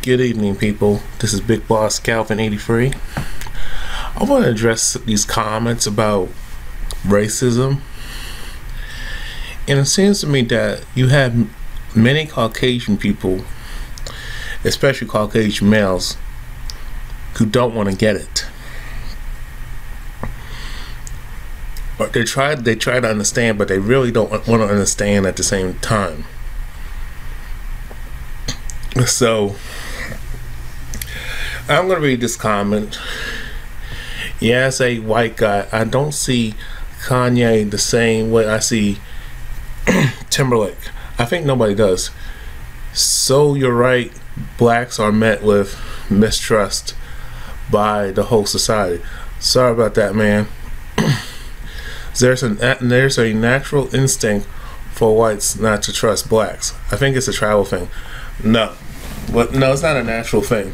Good evening, people. This is Big Boss Calvin 83. I want to address these comments about racism. And it seems to me that you have many Caucasian people, especially Caucasian males, who don't want to get it. Or they try to understand, but they really don't want to understand at the same time. So I'm going to read this comment. Yeah, as a white guy, I don't see Kanye the same way I see Timberlake. I think nobody does. So you're right, blacks are met with mistrust by the whole society. Sorry about that, man. There's a natural instinct for whites not to trust blacks. I think it's a tribal thing. No, it's not a natural thing.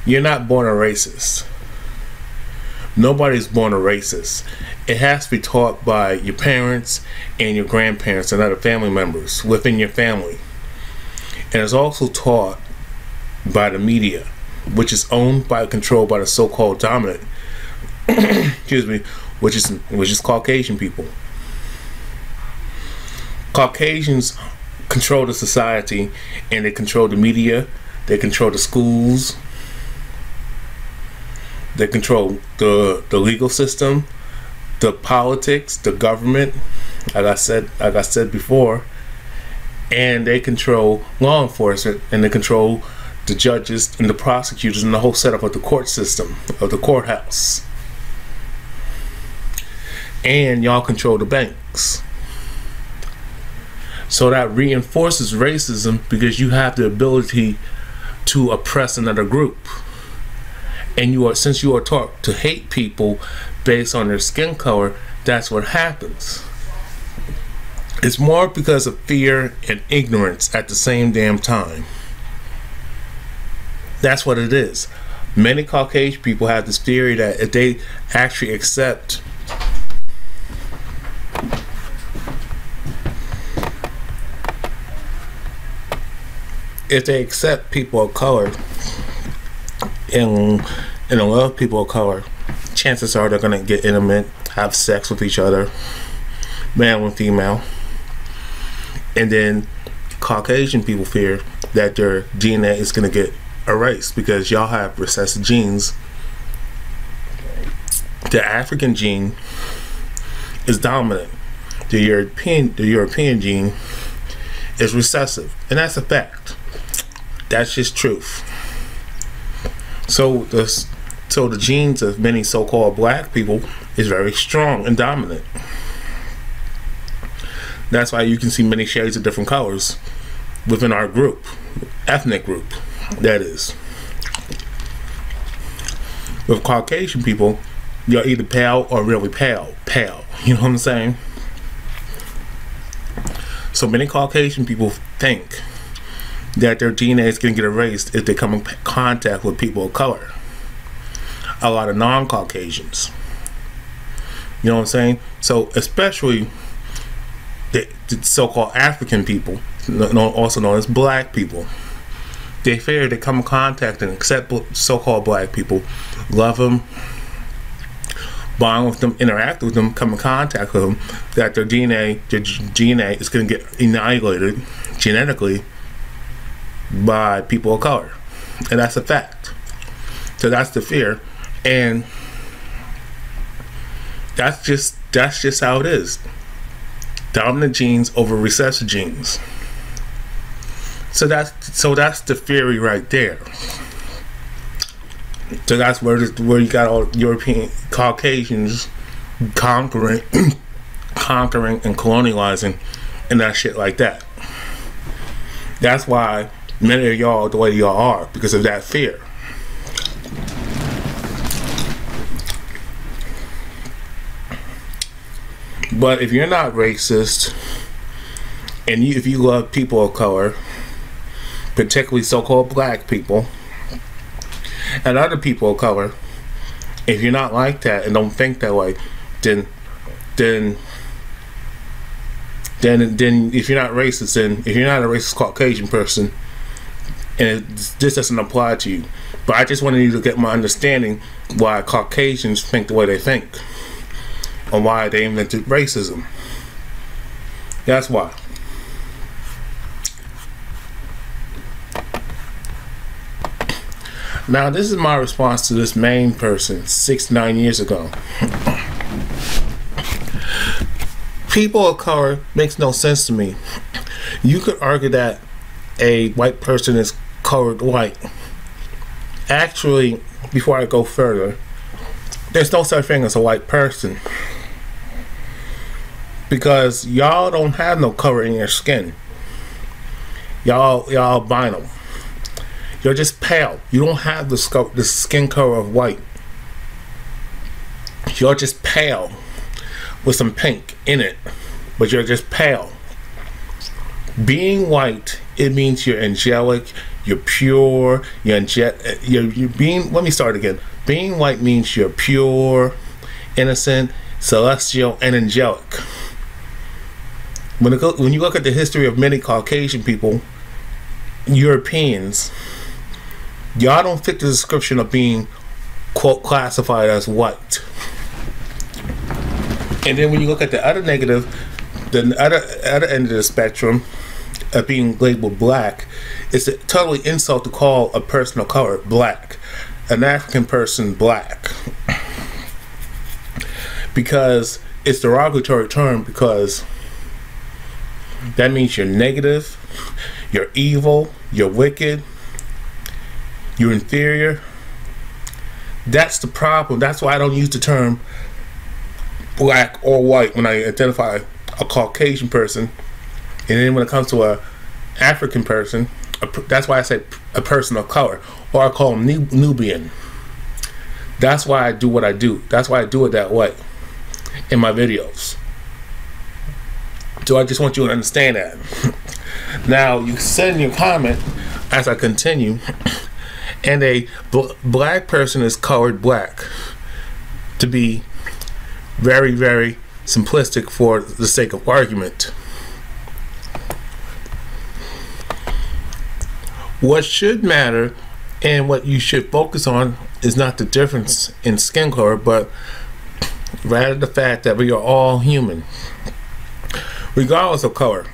You're not born a racist. Nobody's born a racist. It has to be taught by your parents and your grandparents and other family members within your family. And it's also taught by the media, which is owned by, controlled by the so-called dominant, excuse me, which is Caucasian people. Caucasians control the society, and they control the media, they control the schools, they control the legal system, the politics, the government, like I said before, and they control law enforcement, and they control the judges and the prosecutors and the whole setup of the court system, of the courthouse. And y'all control the banks. So that reinforces racism, because you have the ability to oppress another group. And since you are taught to hate people based on their skin color, that's what happens. It's more because of fear and ignorance at the same damn time. That's what it is. Many Caucasian people have this theory that if they actually accept people of color and love people of color, chances are they're going to get intimate, have sex with each other, male and female. And then Caucasian people fear that their DNA is going to get erased because y'all have recessive genes. The African gene is dominant. The European gene is recessive, and that's a fact. That's just truth. So the genes of many so-called black people is very strong and dominant. That's why you can see many shades of different colors within our group, ethnic group, that is. With Caucasian people, you're either pale or really pale. You know what I'm saying? So many Caucasian people think that their DNA is going to get erased if they come in contact with people of color. A lot of non-Caucasians. You know what I'm saying? So especially the so-called African people, also known as black people, they fear they come in contact and accept so-called black people, love them, bond with them, interact with them, come in contact with them, that their DNA is going to get annihilated genetically by people of color. And that's a fact. So that's the fear, and that's just how it is. Dominant genes over recessive genes. So that's the theory right there. So that's where you got all European Caucasians conquering and colonializing and that shit like that. That's why many of y'all the way y'all are, because of that fear. But if you're not racist, and if you love people of color, particularly so-called black people and other people of color, if you're not like that and don't think that way, then if you're not racist, then if you're not a racist Caucasian person, this doesn't apply to you. But I just wanted you to get my understanding why Caucasians think the way they think, and why they invented racism. That's why. Now, this is my response to this main person 6-9 years ago. People of color makes no sense to me. You could argue that a white person is colored white. Actually, before I go further, there's no such thing as a white person, because y'all don't have no color in your skin. Y'all albino. You're just pale. You don't have the skin color of white. You're just pale with some pink in it, but you're just pale. Being white, it means you're angelic, you're pure, you're being. Let me start again. Being white means you're pure, innocent, celestial, and angelic. When you look at the history of many Caucasian people, Europeans, y'all don't fit the description of being, quote, classified as white. And then when you look at the other negative, the other end of the spectrum of being labeled black, it's a totally insult to call a person of color black, an African person black, because it's a derogatory term, because that means you're negative, you're evil, you're wicked, you're inferior. That's the problem. That's why I don't use the term black or white when I identify a Caucasian person. And then when it comes to a African person, that's why I say a person of color, or I call them Nubian. That's why I do what I do. That's why I do it that way in my videos. So I just want you to understand that. Now, you send your comment as I continue, and a black person is colored black, to be very, very simplistic for the sake of argument. What should matter and what you should focus on is not the difference in skin color, but rather the fact that we are all human, regardless of color.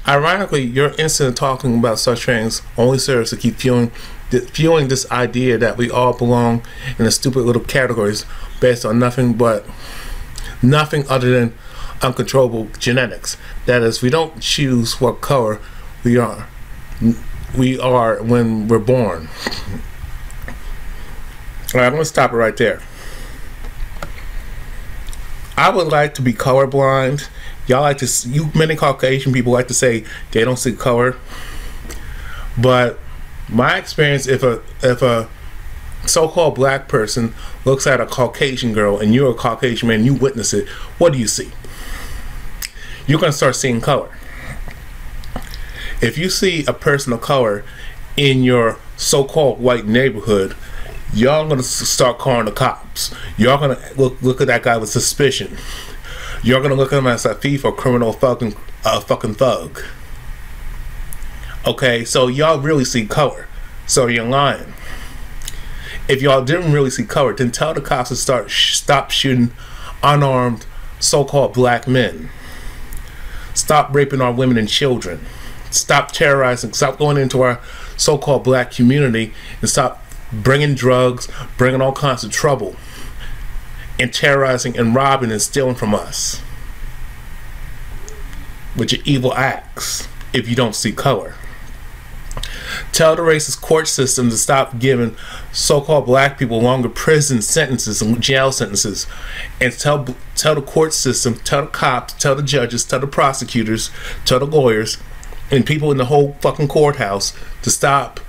Ironically, your instant talking about such things only serves to keep fueling this idea that we all belong in the stupid little categories based on nothing other than uncontrollable genetics. That is, we don't choose what color we are when we're born. Alright, I'm going to stop it right there. I would like to be colorblind. Many Caucasian people like to say they don't see color. But my experience, if a so-called black person looks at a Caucasian girl and you're a Caucasian man, you witness it, what do you see? You're going to start seeing color. If you see a person of color in your so-called white neighborhood, y'all gonna start calling the cops. Y'all gonna look at that guy with suspicion. You're gonna look at him as a thief or criminal fucking thug. Okay, so y'all really see color. So you're lying. If y'all didn't really see color, then tell the cops to stop shooting unarmed so-called black men. Stop raping our women and children. Stop terrorizing. Stop going into our so-called black community and stop bringing drugs, bringing all kinds of trouble, and terrorizing and robbing and stealing from us with your evil acts if you don't see color. Tell the racist court system to stop giving so-called black people longer prison sentences and jail sentences, and tell the court system, tell the cops, tell the judges, tell the prosecutors, tell the lawyers, and people in the whole fucking courthouse to stop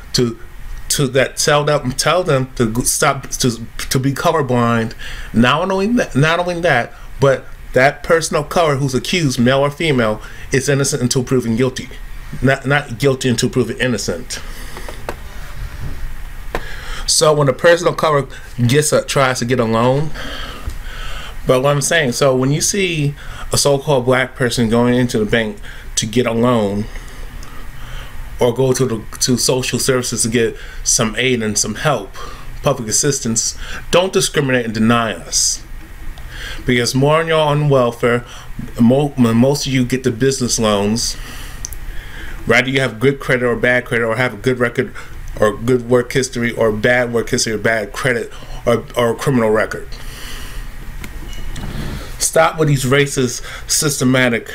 tell them to stop to be colorblind. Not only that, but that person of color who's accused, male or female, is innocent until proven guilty. Not guilty until proven innocent. So when a person of color tries to get a loan, but what I'm saying, so when you see a so-called black person going into the bank to get a loan, or go to social services to get some aid and some help, public assistance, don't discriminate and deny us. Because more on y'all on welfare, most of you get the business loans. Rather you have good credit or bad credit, or have a good record or good work history, or bad work history or bad credit, or a criminal record. Stop with these racist, systematic,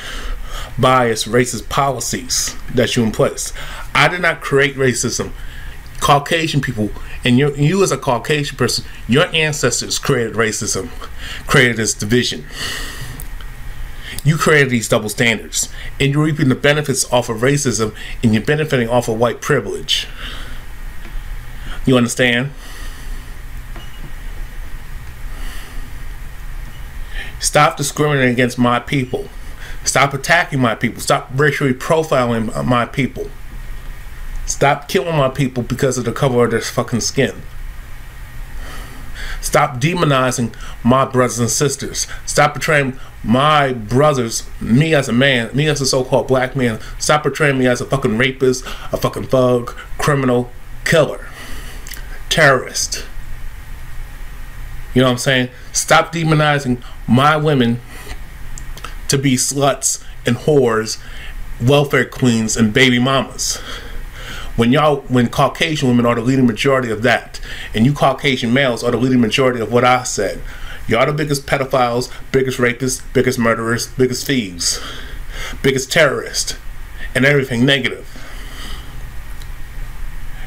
bias, racist policies that you in place. I did not create racism. Caucasian people, and you as a Caucasian person, your ancestors created racism, created this division. You created these double standards, and you're reaping the benefits off of racism, and you're benefiting off of white privilege. You understand? Stop discriminating against my people. Stop attacking my people. Stop racially profiling my people. Stop killing my people because of the color of their fucking skin. Stop demonizing my brothers and sisters. Stop portraying my brothers, me as a man, me as a so-called black man. Stop portraying me as a fucking rapist, a fucking thug, criminal, killer, terrorist. You know what I'm saying? Stop demonizing my women to be sluts and whores, welfare queens, and baby mamas. When Caucasian women are the leading majority of that, and you Caucasian males are the leading majority of what I said, y'all the biggest pedophiles, biggest rapists, biggest murderers, biggest thieves, biggest terrorists, and everything negative.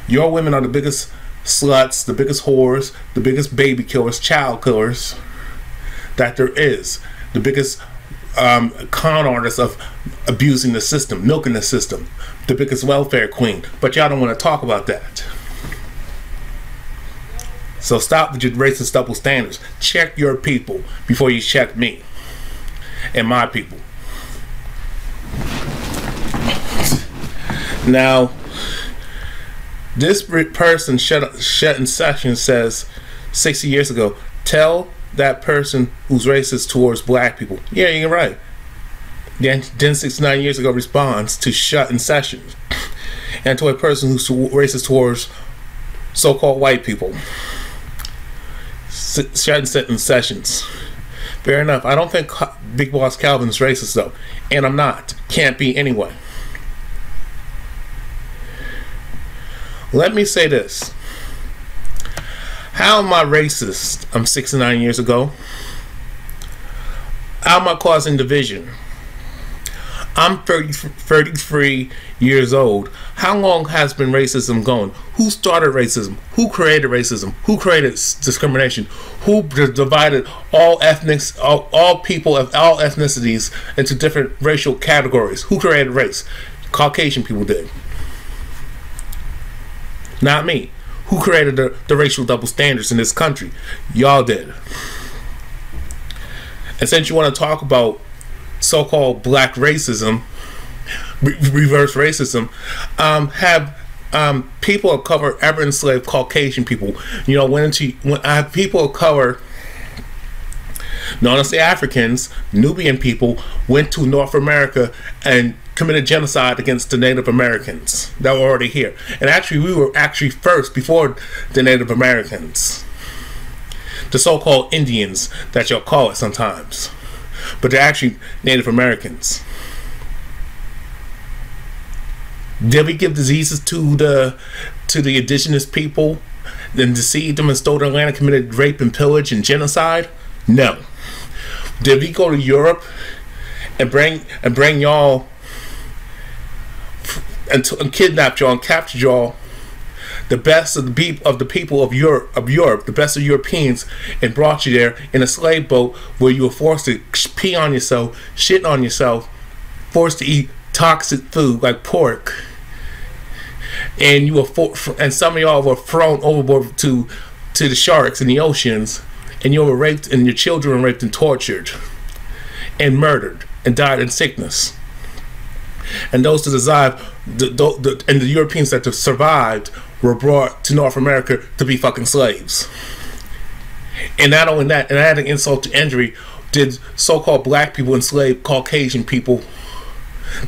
Your women are the biggest sluts, the biggest whores, the biggest baby killers, child killers that there is, the biggest con artists of abusing the system, milking the system, the biggest welfare queen. But y'all don't want to talk about that. So stop with your racist double standards. Check your people before you check me and my people. Now, this person shut in session says 60 years ago, tell that person who's racist towards black people. Yeah, you're right. Then 69 years ago responds to shut in sessions, and to a person who's racist towards so-called white people. Shut in sessions. Fair enough. I don't think Big Boss Calvin is racist though, and I'm not. Can't be anyway. Let me say this. How am I racist? I'm 69 years ago. How am I causing division? I'm 33 years old. How long has been racism going? Who started racism? Who created racism? Who created discrimination? Who divided all ethnics, all people of all ethnicities into different racial categories? Who created race? Caucasian people did. Not me. Who created the racial double standards in this country? Y'all did. And since you want to talk about so-called black racism, reverse racism, have people of color ever enslaved Caucasian people? You know, when I have people of color, known as the Africans, Nubian people, went to North America and committed genocide against the Native Americans that were already here. And actually, we were actually first before the Native Americans. The so-called Indians that y'all call it sometimes. But they're actually Native Americans. Did we give diseases to the indigenous people, then deceived them and stole their land and committed rape and pillage and genocide? No. Did we go to Europe and bring y'all and kidnapped y'all and captured y'all, the best of the people of Europe, the best of Europeans, and brought you there in a slave boat where you were forced to pee on yourself, shit on yourself, forced to eat toxic food like pork, and you were and some of y'all were thrown overboard to the sharks in the oceans, and you were raped, and your children were raped and tortured and murdered and died in sickness. And those that survived, and the Europeans that survived, were brought to North America to be fucking slaves. And not only that, and adding insult to injury, did so-called black people enslave Caucasian people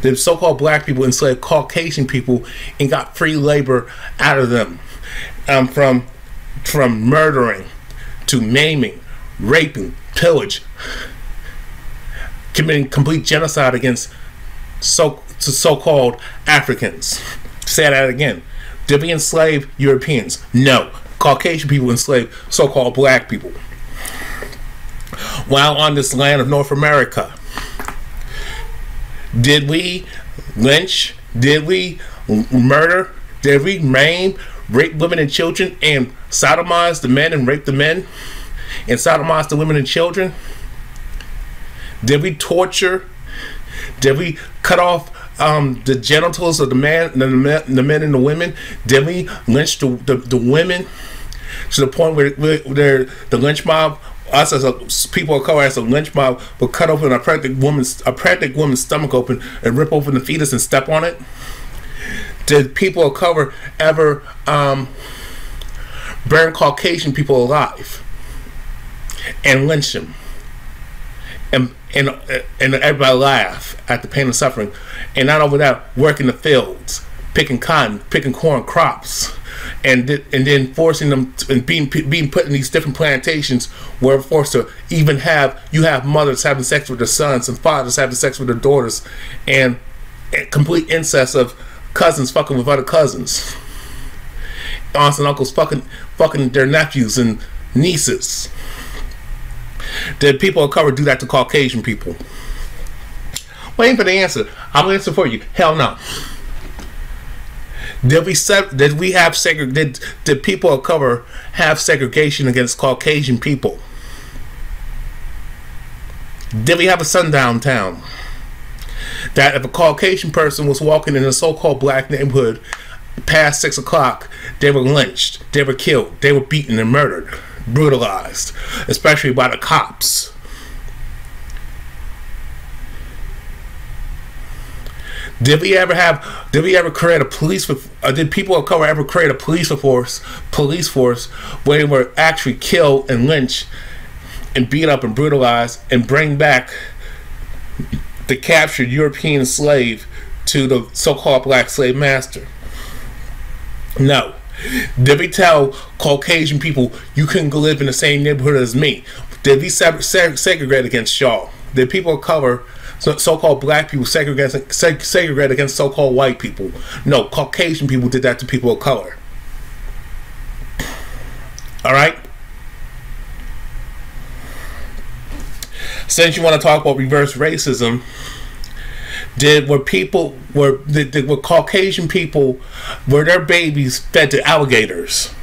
The so-called black people enslaved Caucasian people and got free labor out of them, from murdering to maiming, raping, pillage, committing complete genocide against so-called Africans. Say that again. Did we enslave Europeans? No. Caucasian people enslaved so-called black people. While on this land of North America, did we lynch? Did we murder? Did we maim, rape women and children, and sodomize the men and rape the men, and sodomize the women and children? Did we torture? Did we cut off the genitals of the men and the women? Did we lynch the women to the point where the lynch mob, us as people of color, as a lynch mob, will cut open a pregnant woman's stomach open and rip open the fetus and step on it? Did people of color ever burn Caucasian people alive and lynch them? And everybody laugh at the pain and suffering, and not over that, work in the fields, picking cotton, picking corn crops, and then forcing them to, and being put in these different plantations where forced to even have mothers having sex with their sons and fathers having sex with their daughters, and complete incest of cousins fucking with other cousins, aunts and uncles fucking their nephews and nieces. Did people of color do that to Caucasian people? Waiting for the answer. I'll answer for you. Hell no. Did people of color have segregation against Caucasian people? Did we have a sundown town? That if a Caucasian person was walking in a so-called black neighborhood past 6 o'clock, they were lynched, they were killed, they were beaten and murdered, brutalized, especially by the cops. Did we ever create a police? Did people of color ever create a police force where they were actually killed and lynched and beat up and brutalized and bring back the captured European slave to the so-called black slave master? No. Did we tell Caucasian people you couldn't go live in the same neighborhood as me? Did we segregate against y'all? Did people of color, so-called black people, segregate against so-called white people? No, Caucasian people did that to people of color. Alright? Since you want to talk about reverse racism, did Caucasian people, were their babies fed to alligators?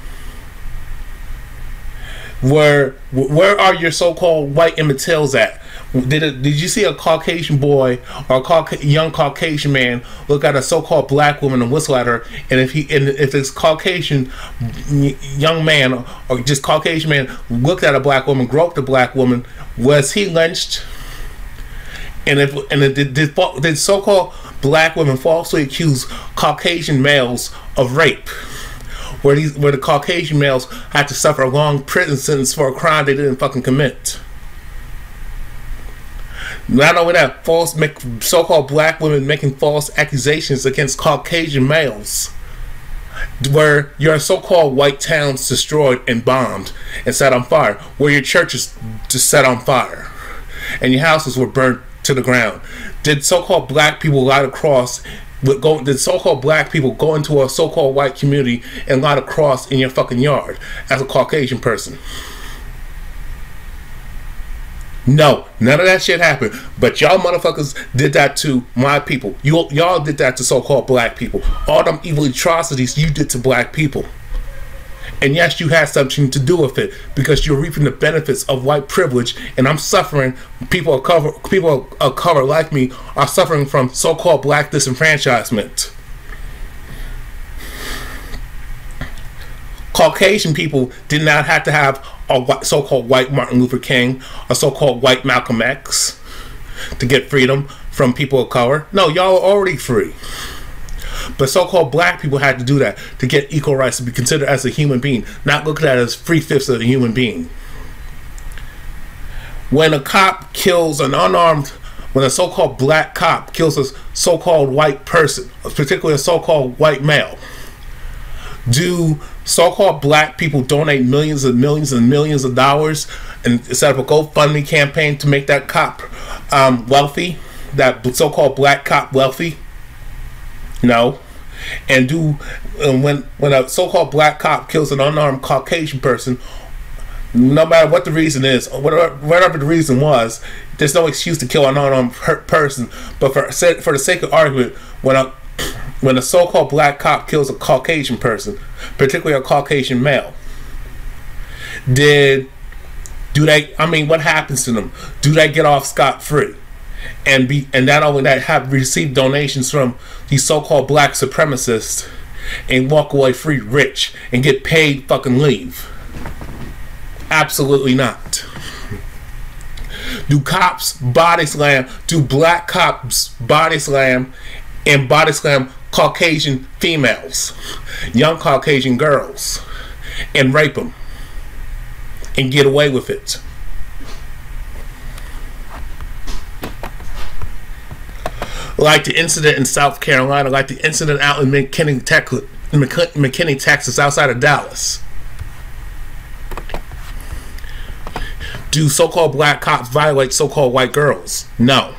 Where are your so-called white Emmett Tills at? Did you see a Caucasian boy or a young Caucasian man look at a so-called black woman and whistle at her? And if this Caucasian young man or just Caucasian man looked at a black woman, groped a black woman, was he lynched? And did so-called black women falsely accuse Caucasian males of rape, where the Caucasian males had to suffer a long prison sentence for a crime they didn't fucking commit? Not only that, so-called black women making false accusations against Caucasian males, where your so-called white towns destroyed and bombed and set on fire, where your churches just set on fire, and your houses were burnt to the ground. Did so-called black people light a cross? Did so-called black people go into a so-called white community and light a cross in your fucking yard as a Caucasian person? No, none of that shit happened. But y'all motherfuckers did that to my people. Y'all did that to so-called black people. All them evil atrocities you did to black people. And yes, you had something to do with it because you're reaping the benefits of white privilege, and I'm suffering. People of color like me are suffering from so-called black disenfranchisement. Caucasian people did not have to have a so-called white Martin Luther King, a so-called white Malcolm X to get freedom from people of color. No, y'all are already free. But so-called black people had to do that to get equal rights, to be considered as a human being, not looked at as 3/5 of a human being. When a cop kills an unarmed when a so-called black cop kills a so-called white person, particularly a so-called white male, do so-called black people donate millions and millions and millions of dollars and set up a GoFundMe campaign to make that cop wealthy, that so-called black cop wealthy? No. And when a so-called black cop kills an unarmed Caucasian person, no matter what the reason is, whatever the reason was, there's no excuse to kill an unarmed person. But for the sake of argument, when a so-called black cop kills a Caucasian person, particularly a Caucasian male, what happens to them? Do they get off scot-free? And not only that, have received donations from these so-called black supremacists and walk away free rich and get paid fucking leave? Absolutely not. Do cops body slam, do black cops body slam and body slam Caucasian females, young Caucasian girls, and rape them and get away with it? Like the incident in South Carolina, like the incident out in McKinney, Texas, outside of Dallas. Do so-called black cops violate so-called white girls? No.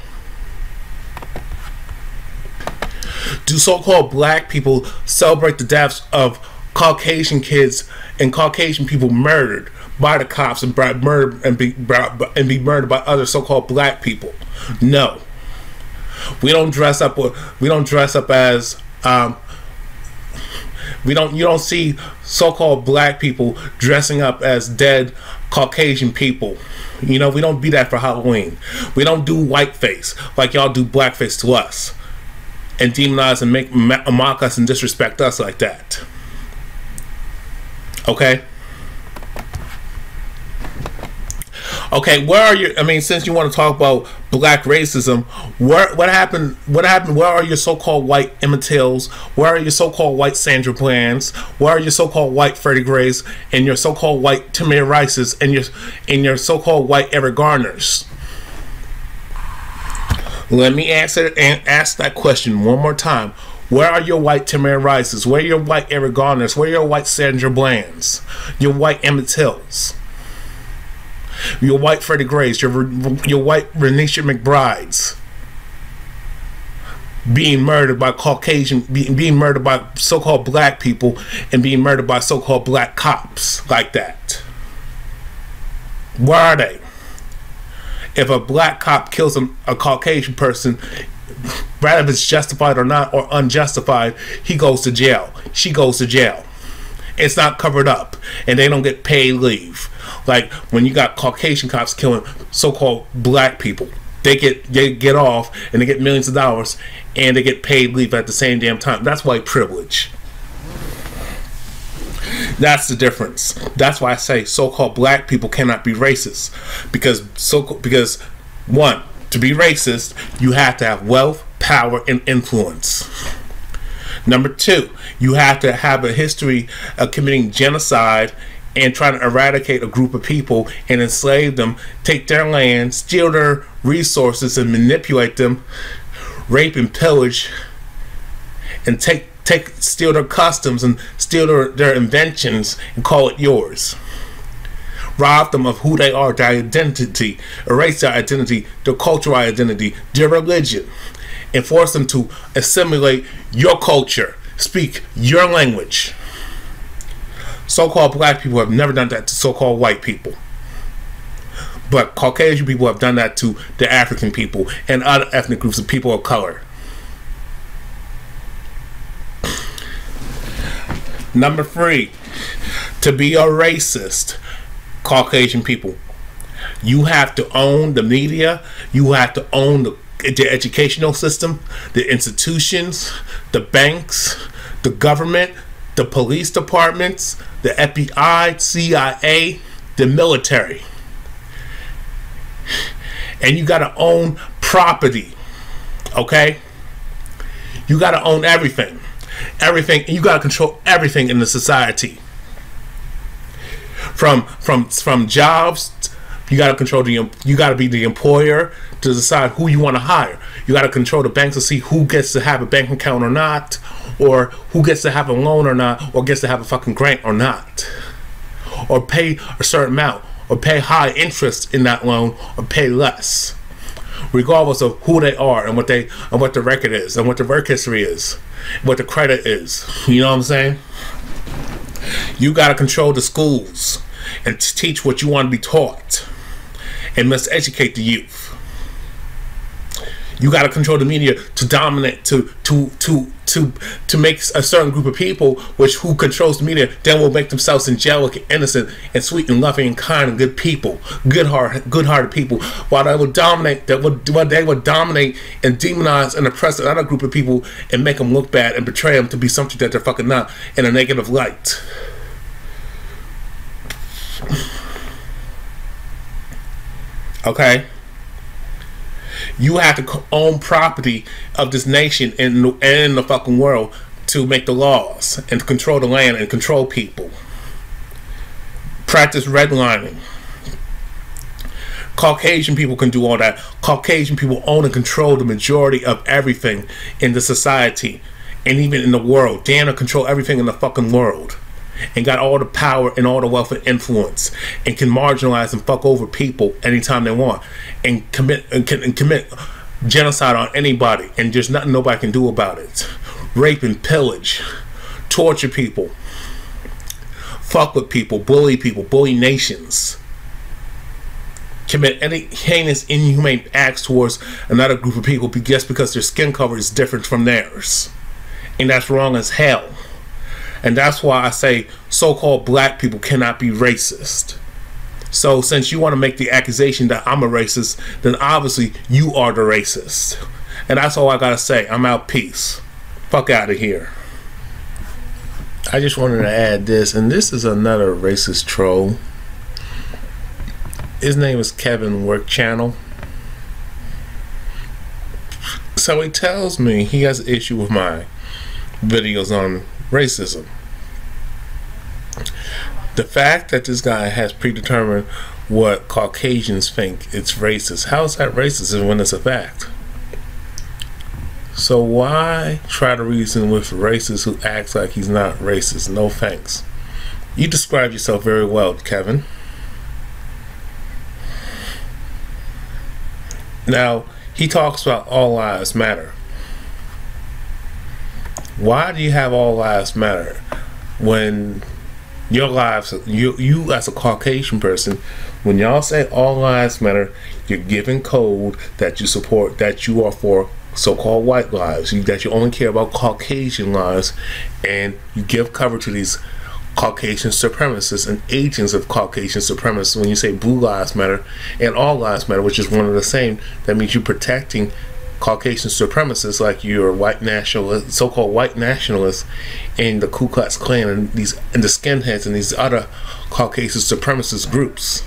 Do so-called black people celebrate the deaths of Caucasian kids and Caucasian people murdered by the cops and be murdered by other so-called black people? No. We don't dress up. We don't dress up as. You don't see so-called black people dressing up as dead Caucasian people. We don't be that for Halloween. We don't do whiteface like y'all do blackface to us and demonize and mock us and disrespect us like that. Okay? Okay, where are your, since you want to talk about black racism, what happened, where are your so-called white Emmett Tills? Where are your so-called white Sandra Bland's? Where are your so-called white Freddie Grays and your so-called white Tamir Rices and your so-called white Eric Garners? Let me ask that question one more time. Where are your white Tamir Rices? Where are your white Eric Garners? Where are your white Sandra Bland's? Your white Emmett Tills? Your white Freddie Grays, your white Renisha McBrides being murdered by being murdered by so-called black people and being murdered by so-called black cops like that. Where are they? If a black cop kills a Caucasian person, whether it's justified or not or unjustified, he goes to jail. She goes to jail. It's not covered up, and they don't get paid leave. Like when you got Caucasian cops killing so-called black people, they get off and they get millions of dollars and they get paid leave at the same damn time. That's white privilege. That's the difference. That's why I say so-called black people cannot be racist, because one, to be racist, you have to have wealth, power, and influence. Number two, you have to have a history of committing genocide and trying to eradicate a group of people and enslave them, take their land, steal their resources and manipulate them, rape and pillage, and steal their customs and steal their inventions and call it yours. Rob them of who they are, their identity, erase their identity, their cultural identity, their religion, and force them to assimilate your culture, speak your language. So-called black people have never done that to so-called white people, but Caucasian people have done that to the African people and other ethnic groups of people of color. Number three, to be a racist, Caucasian people, you have to own the media, you have to own the educational system, the institutions, the banks, the government, the police departments, the FBI, CIA, the military. And you got to own property, okay? You got to own everything. Everything. You got to control everything in the society. From jobs, You got to control you got to be the employer to decide who you want to hire. You got to control the banks to see who gets to have a bank account or not, or who gets to have a loan or not, or gets to have a fucking grant or not, or pay a certain amount, or pay high interest in that loan, or pay less, regardless of who they are and what the record is and what the work history is, what the credit is. You know what I'm saying? You got to control the schools and teach what you want to be taught, and must educate the youth. You got to control the media to dominate, to make a certain group of people who controls the media, then will make themselves angelic and innocent and sweet and loving and kind and good people, good-hearted people, while they will dominate, they will dominate and demonize and oppress another group of people and make them look bad and betray them to be something that they're fucking not in a negative light. Okay? You have to own property of this nation and in the fucking world to make the laws and to control the land and control people. Practice redlining. Caucasian people can do all that. Caucasian people own and control the majority of everything in the society and even in the world. Damn, to control everything in the fucking world. And got all the power and all the wealth and influence, and can marginalize and fuck over people anytime they want, and commit genocide on anybody, and there's nothing nobody can do about it. Rape and pillage, torture people, fuck with people, bully nations, commit any heinous, inhumane acts towards another group of people just because their skin color is different from theirs, and that's wrong as hell. And that's why I say so-called black people cannot be racist. So since you want to make the accusation that I'm a racist, then obviously you are the racist. And that's all I gotta say. I'm out. Peace. Fuck out of here. I just wanted to add this, and this is another racist troll. His name is Kevin Work Channel. So he tells me he has an issue with my videos on racism. The fact that this guy has predetermined what Caucasians think it's racist, how is that racist when it's a fact? So why try to reason with a racist who acts like he's not racist? No thanks. You describe yourself very well, Kevin. Now, he talks about all lives matter. Why do you have all lives matter when your lives, you as a Caucasian person, when y'all say all lives matter, you're giving code that you support, that you are for so-called white lives, that you only care about Caucasian lives, and you give cover to these Caucasian supremacists and agents of Caucasian supremacists when you say blue lives matter and all lives matter, which is one and the same. That means you're protecting Caucasian supremacists like your white nationalists, so-called white nationalists, and the Ku Klux Klan and the skinheads and these other Caucasian supremacist groups,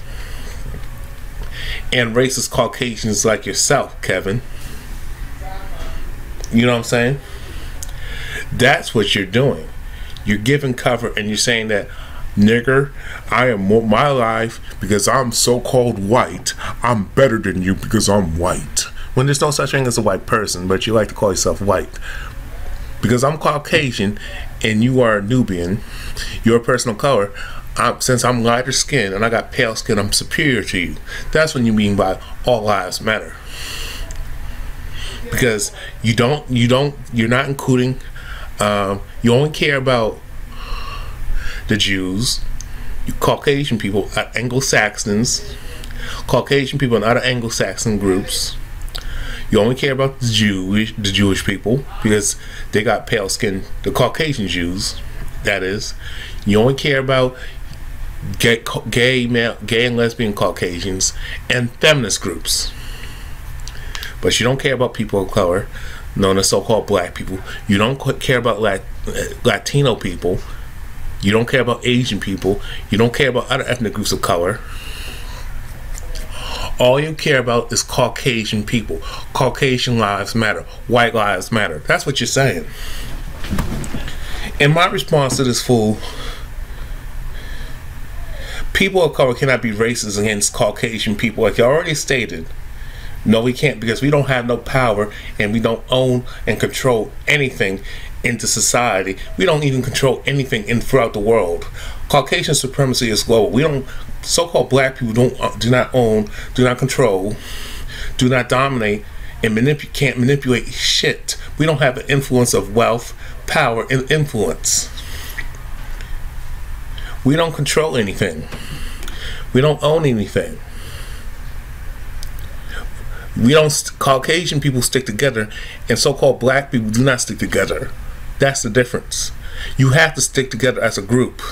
and racist Caucasians like yourself, Kevin. You know what I'm saying? That's what you're doing. You're giving cover and you're saying that, nigger, I am more my life because I'm so-called white. I'm better than you because I'm white. When there's no such thing as a white person, but you like to call yourself white. Because I'm Caucasian and you are Nubian, you're a person of color, since I'm lighter skin and I got pale skin, I'm superior to you. That's what you mean by all lives matter. Because you're not including, you only care about the Jews, you Caucasian people, Anglo-Saxons, Caucasian people and other Anglo-Saxon groups. You only care about the Jewish people because they got pale skin, the Caucasian Jews, that is. You only care about gay and lesbian Caucasians and feminist groups. But you don't care about people of color, known as so-called black people. You don't care about Latino people. You don't care about Asian people. You don't care about other ethnic groups of color. All you care about is Caucasian people. Caucasian lives matter. White lives matter. That's what you're saying. And my response to this fool, People of color cannot be racist against Caucasian people, like you already stated. No, we can't, because we don't have no power, and we don't own and control anything into society. We don't even control anything throughout the world. Caucasian supremacy is global. We don't. So-called black people do not own, do not control, do not dominate, and can't manipulate shit. We don't have the influence of wealth, power, and influence. We don't control anything. We don't own anything. We don't. Caucasian people stick together, and so-called black people do not stick together. That's the difference. You have to stick together as a group.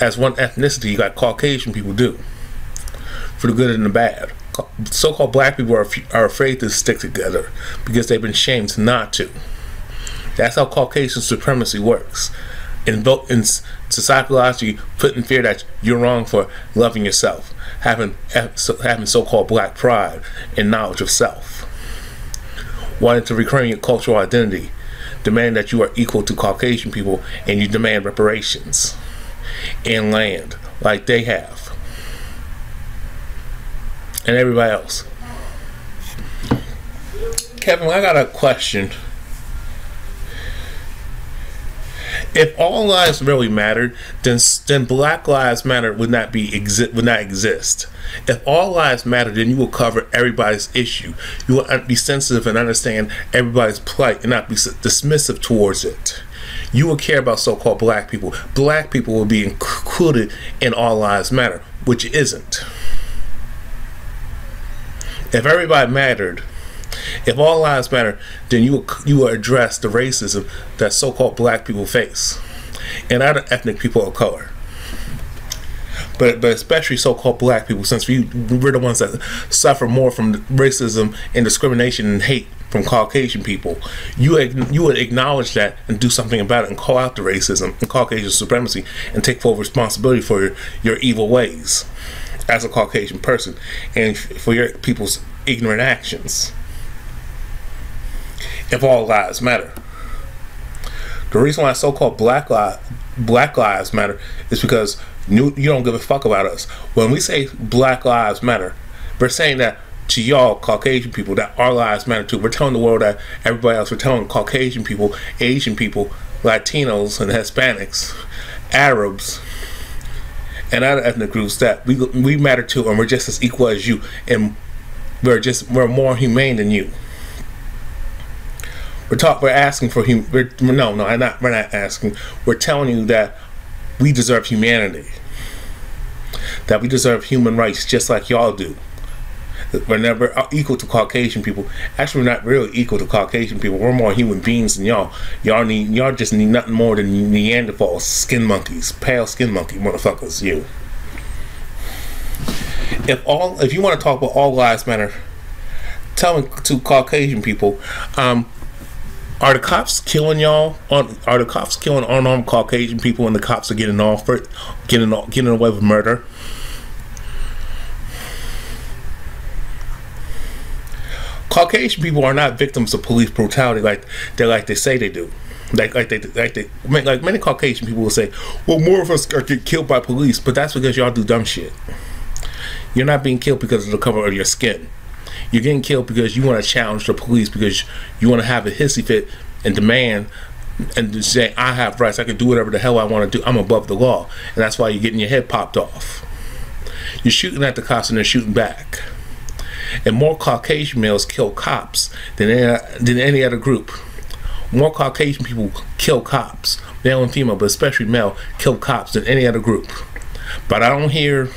As one ethnicity, you got Caucasian people do, for the good and the bad. So-called black people are afraid to stick together because they've been shamed not to. That's how Caucasian supremacy works. In psychologically put in fear that you're wrong for loving yourself, having so-called black pride and knowledge of self, wanting to reclaim your cultural identity, demand that you are equal to Caucasian people, and you demand reparations and land like they have, and everybody else. Kevin, I got a question. If all lives really mattered, then Black Lives Matter would not exist. If all lives mattered, then you will cover everybody's issue. You will be sensitive and understand everybody's plight and not be dismissive towards it. You will care about so-called black people. Black people will be included in all lives matter, which isn't. If everybody mattered, if all lives matter, then you will address the racism that so-called black people face and other ethnic people of color. But especially so-called black people, since we're the ones that suffer more from racism and discrimination and hate from Caucasian people, you would acknowledge that and do something about it and call out the racism and Caucasian supremacy and take full responsibility for your evil ways as a Caucasian person and for your people's ignorant actions. If all lives matter. The reason why so-called Black Lives Matter is because you don't give a fuck about us. When we say Black Lives Matter, we're saying that to y'all Caucasian people that our lives matter too. We're telling the world that everybody else, we're telling Caucasian people, Asian people, Latinos and Hispanics, Arabs, and other ethnic groups that we matter too, and we're just as equal as you, and we're more humane than you. We're asking for we're not asking. We're telling you that we deserve humanity. That we deserve human rights just like y'all do. We're never equal to Caucasian people. Actually, we're not really equal to Caucasian people. We're more human beings than y'all. Y'all just need nothing more than Neanderthals, skin monkeys, pale skin monkey motherfuckers. You. If you want to talk about all lives matter, tell me to Caucasian people. Are the cops killing y'all? Are the cops killing unarmed Caucasian people, and the cops are getting away with murder? Caucasian people are not victims of police brutality like they say they do. Like many Caucasian people will say, well, more of us get killed by police, but that's because y'all do dumb shit. You're not being killed because of the color of your skin. You're getting killed because you want to challenge the police, because you want to have a hissy fit and demand and say, I have rights, I can do whatever the hell I want to do, I'm above the law. And that's why you're getting your head popped off. You're shooting at the cops and they're shooting back. And more Caucasian males kill cops than any other group. More Caucasian people kill cops, male and female, but especially male, kill cops than any other group. But I don't hear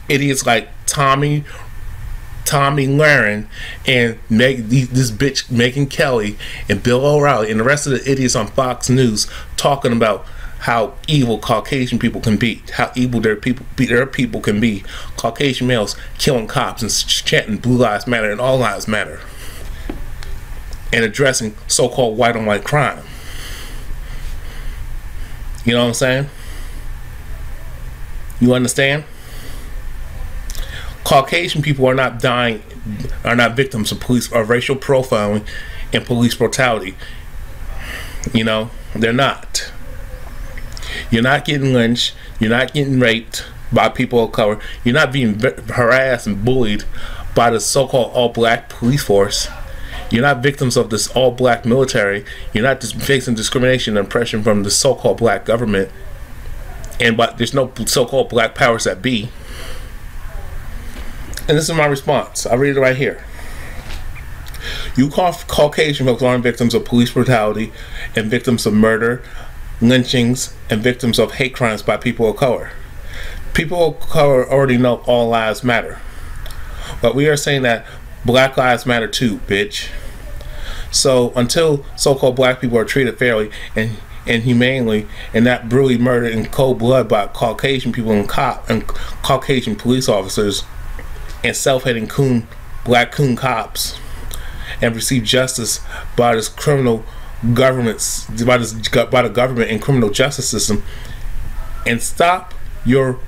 idiots like Tommy Lahren and this bitch Megyn Kelly and Bill O'Reilly and the rest of the idiots on Fox News talking about how evil Caucasian people can be, how evil their people can be. Caucasian males killing cops and chanting Blue Lives Matter and All Lives Matter, and addressing so-called white on white crime. You know what I'm saying? You understand? Caucasian people are not victims of police or racial profiling and police brutality. You know, they're not. You're not getting lynched. You're not getting raped by people of color. You're not being harassed and bullied by the so-called all-black police force. You're not victims of this all-black military. You're not just facing discrimination and oppression from the so-called black government. But there's no so-called black powers that be. And this is my response. I'll read it right here. You Caucasian folks aren't victims of police brutality and victims of murder, lynchings, and victims of hate crimes by people of color. People of color already know all lives matter. But we are saying that black lives matter too, bitch. So until so-called black people are treated fairly and humanely and not brutally murdered in cold blood by Caucasian people and Caucasian police officers and self-hating black coon cops, and receive justice by this criminal governments, by the government and criminal justice system, and stop your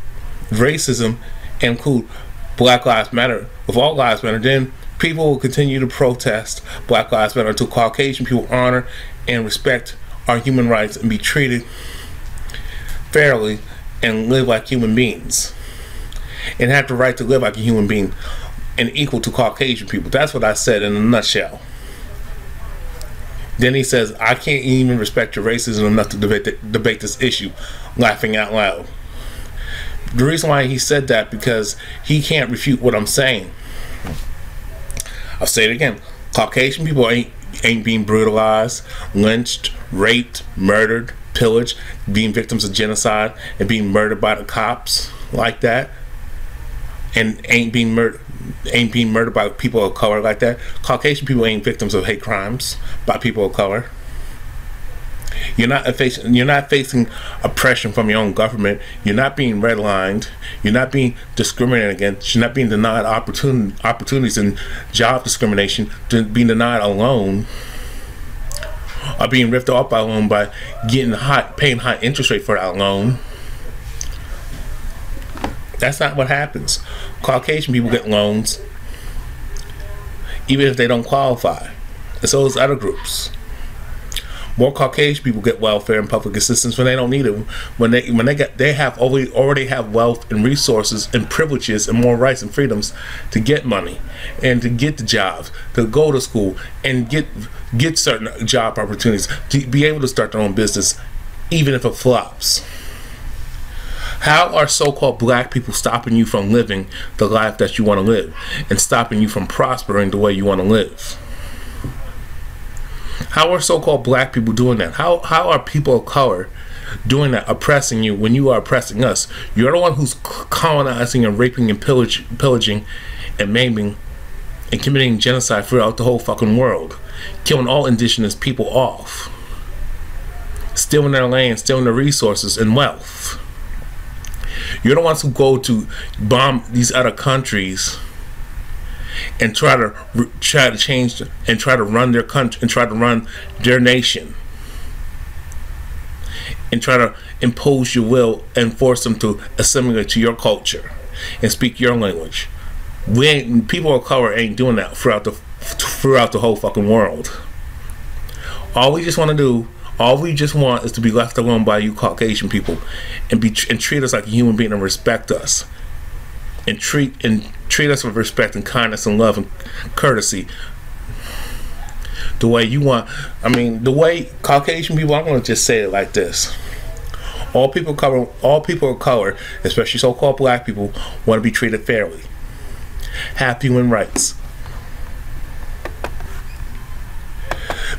racism and include Black Lives Matter with all lives matter, then people will continue to protest Black Lives Matter until Caucasian people honor and respect our human rights and be treated fairly and live like human beings and have the right to live like a human being and equal to Caucasian people. That's what I said in a nutshell. Then he says, I can't even respect your racism enough to debate this issue, laughing out loud. The reason why he said that, because he can't refute what I'm saying. I'll say it again. Caucasian people ain't being brutalized, lynched, raped, murdered, pillaged, being victims of genocide, and being murdered by the cops like that, and ain't being murdered by people of color like that. Caucasian people ain't victims of hate crimes by people of color. You're not facing oppression from your own government. You're not being redlined. You're not being discriminated against. You're not being denied opportunities and job discrimination, being denied a loan, or being ripped off by a loan by paying high interest rate for that loan. That's not what happens. Caucasian people get loans even if they don't qualify, and so does other groups. More Caucasian people get welfare and public assistance when they don't need it. When they already have wealth and resources and privileges and more rights and freedoms to get money and to get the jobs, to go to school and get certain job opportunities, to be able to start their own business, even if it flops. How are so-called black people stopping you from living the life that you want to live and stopping you from prospering the way you want to live? How are so-called black people doing that? How are people of color doing that, oppressing you when you are oppressing us? You're the one who's colonizing and raping and pillaging and maiming and committing genocide throughout the whole fucking world, killing all indigenous people off, stealing their land, stealing their resources and wealth. You're the ones who go to bomb these other countries and try to change and try to run their country and try to run their nation and try to impose your will and force them to assimilate to your culture and speak your language. People of color ain't doing that throughout the whole fucking world. All we just want is to be left alone by you Caucasian people and treat us like a human being and respect us. And treat us with respect and kindness and love and courtesy, the way you want. I mean, the way Caucasian people. I'm gonna just say it like this: all people of color, especially so-called black people, want to be treated fairly, have human rights,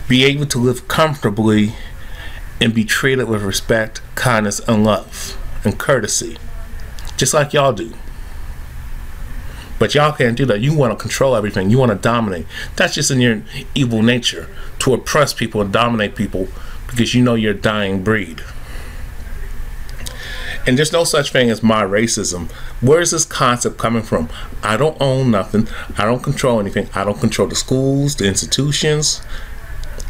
be able to live comfortably, and be treated with respect, kindness, and love and courtesy, just like y'all do. But y'all can't do that. You want to control everything. You want to dominate. That's just in your evil nature, to oppress people and dominate people because you know you're a dying breed. And there's no such thing as my racism. Where is this concept coming from? I don't own nothing. I don't control anything. I don't control the schools, the institutions.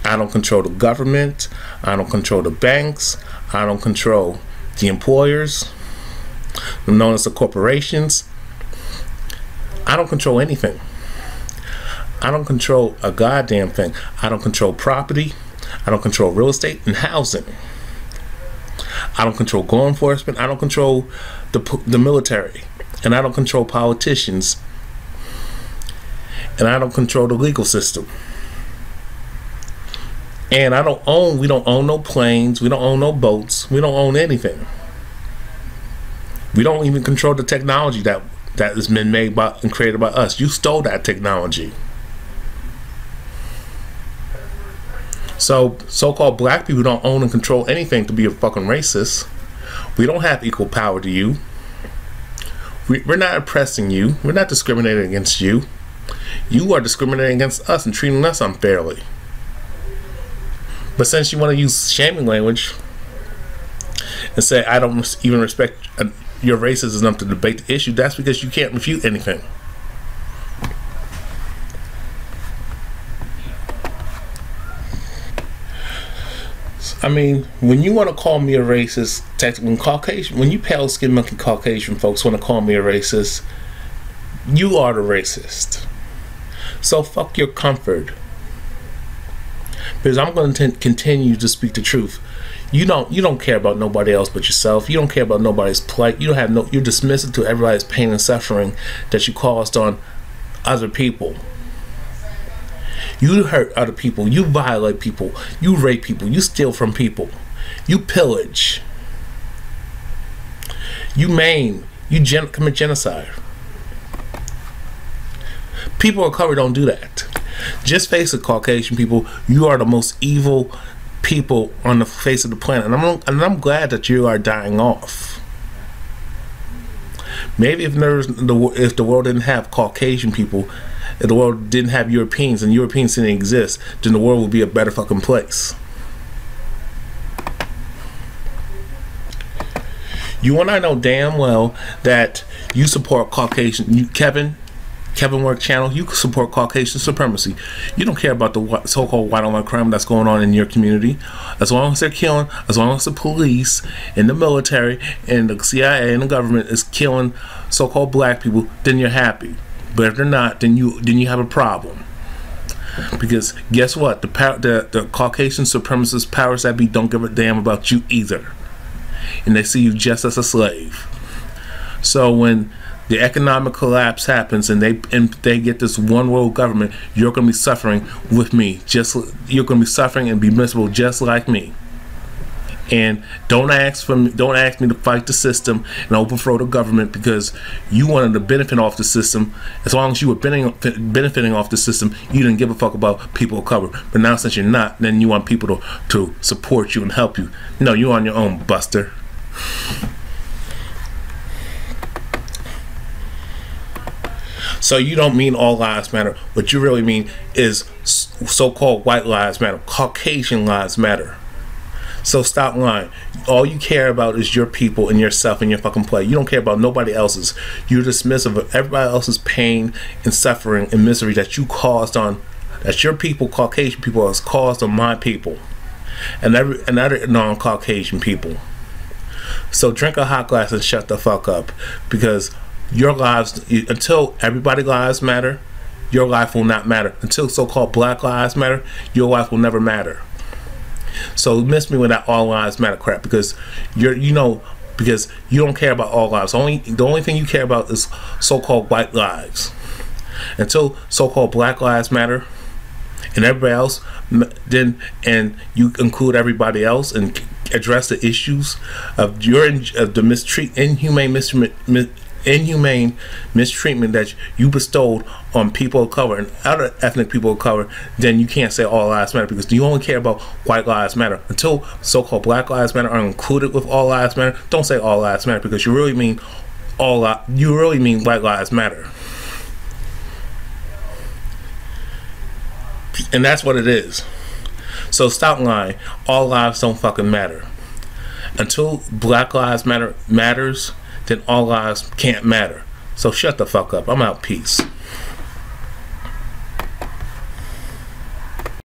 I don't control the government. I don't control the banks. I don't control the employers, known as the corporations. I don't control anything. I don't control a goddamn thing. I don't control property. I don't control real estate and housing. I don't control law enforcement. I don't control the military. And I don't control politicians. And I don't control the legal system. And we don't own no planes. We don't own no boats. We don't own anything. We don't even control the technology that has been made by and created by us. You stole that technology. So-called black people don't own and control anything to be a fucking racist. We don't have equal power to you. We're not oppressing you. We're not discriminating against you. You are discriminating against us and treating us unfairly. But since you want to use shaming language and say, I don't even respect your racism enough to debate the issue, that's because you can't refute anything. I mean, when you want to call me a racist, technically Caucasian, when you pale skin monkey Caucasian folks want to call me a racist, you are the racist. So fuck your comfort. Because I'm going to continue to speak the truth. You don't care about nobody else but yourself. You don't care about nobody's plight. You're dismissive to everybody's pain and suffering that you caused on other people. You hurt other people. You violate people. You rape people. You steal from people. You pillage. You maim. You commit genocide. People of color don't do that. Just face it, Caucasian people. You are the most evil people on the face of the planet, and I'm glad that you are dying off. Maybe if the world didn't have Caucasian people, if the world didn't have Europeans and Europeans didn't exist, then the world would be a better fucking place. You and I know damn well that you support Caucasian. Kevin Work channel, you support Caucasian supremacy. You don't care about the so-called white on white crime that's going on in your community. As long as they're killing, as long as the police and the military and the CIA and the government is killing so-called black people, then you're happy. But if they're not, then you have a problem. Because guess what? The Caucasian supremacist powers that be don't give a damn about you either. And they see you just as a slave. So when the economic collapse happens and they get this one world government, you're going to be suffering with me. You're going to be suffering and be miserable just like me. And don't ask me to fight the system and overthrow the government because you wanted to benefit off the system. As long as you were benefiting off the system, you didn't give a fuck about people of color. But now since you're not, then you want people to support you and help you. No, you're on your own, buster. So you don't mean all lives matter. What you really mean is so-called white lives matter. Caucasian lives matter. So stop lying. All you care about is your people and yourself and your fucking play. You don't care about nobody else's. You're dismissive of everybody else's pain and suffering and misery that you caused on, that your people, Caucasian people, has caused on my people and other non-Caucasian people. So drink a hot glass and shut the fuck up, because your lives, until everybody lives matter, your life will not matter. Until so-called black lives matter, your life will never matter. So miss me with that all lives matter crap, because because you don't care about all lives. The only thing you care about is so-called white lives. Until so-called black lives matter and everybody else, and you include everybody else and address the issues of the inhumane mistreatment that you bestowed on people of color and other ethnic people of color, then you can't say all lives matter, because you only care about white lives matter. Until so-called black lives matter are included with all lives matter, don't say all lives matter, because you really mean white lives matter. And that's what it is. So stop lying. All lives don't fucking matter. Until black lives matters, then all lives can't matter. So shut the fuck up. I'm out. Peace.